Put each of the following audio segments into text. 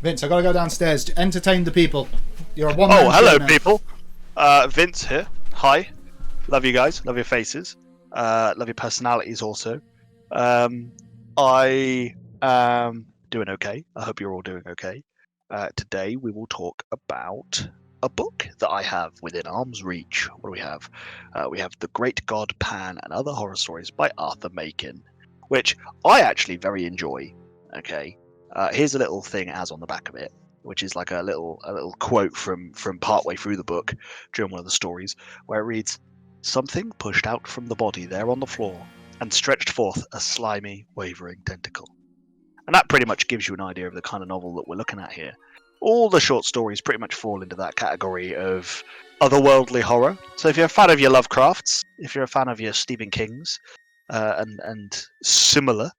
Vince, I gotta go downstairs to entertain the people. You're a one-man Oh, hello, show now. people. Vince here. Hi. Love you guys. Love your faces. Love your personalities also. I am doing okay. I hope you're all doing okay. Today we will talk about a book that I have within arm's reach. What do we have? We have The Great God Pan and Other Horror Stories by Arthur Machen, which I actually very enjoy. Okay. Here's a little thing it has on the back of it, which is like a little quote from partway through the book during one of the stories, where it reads, "Something pushed out from the body there on the floor and stretched forth a slimy, wavering tentacle." And that pretty much gives you an idea of the kind of novel that we're looking at here. All the short stories pretty much fall into that category of otherworldly horror. So if you're a fan of your Lovecrafts, if you're a fan of your Stephen Kings, and similar,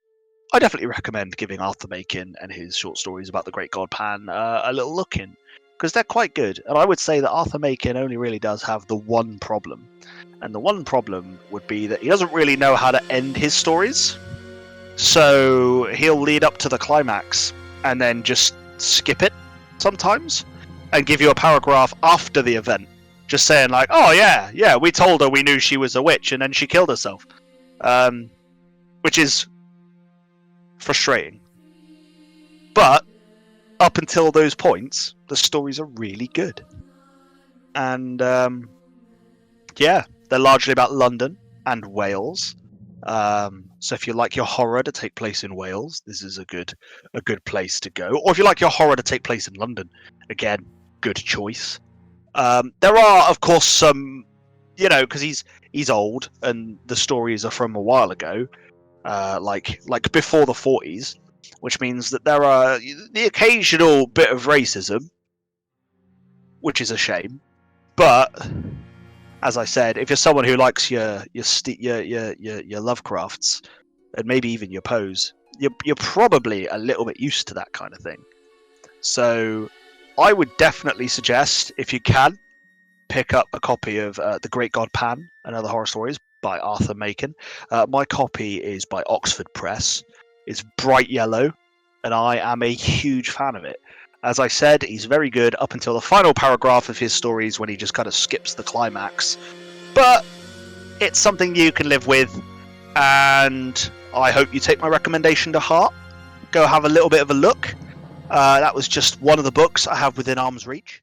I definitely recommend giving Arthur Machen and his short stories about the Great God Pan a little look in, because they're quite good. And I would say that Arthur Machen only really does have the one problem, and the one problem would be that he doesn't really know how to end his stories. So he'll lead up to the climax and then just skip it sometimes and give you a paragraph after the event, just saying like, "Oh yeah, we told her we knew she was a witch and then she killed herself," which is frustrating. But up until those points, the stories are really good. And yeah, they're largely about London and Wales. So if you like your horror to take place in Wales, this is a good place to go. Or if you like your horror to take place in London, again, good choice. There are, of course, some, because he's old and the stories are from a while ago, like before the 40s, which means that there are the occasional bit of racism, which is a shame. But as I said, if you're someone who likes your Lovecrafts and maybe even your Poes, you're probably a little bit used to that kind of thing. So I would definitely suggest, if you can, pick up a copy of The Great God Pan and Other Horror Stories by Arthur Machen. My copy is by Oxford Press. It's bright yellow, and I am a huge fan of it. As I said, he's very good up until the final paragraph of his stories when he just kind of skips the climax. But it's something you can live with, and I hope you take my recommendation to heart. Go have a little bit of a look. That was just one of the books I have within arm's reach.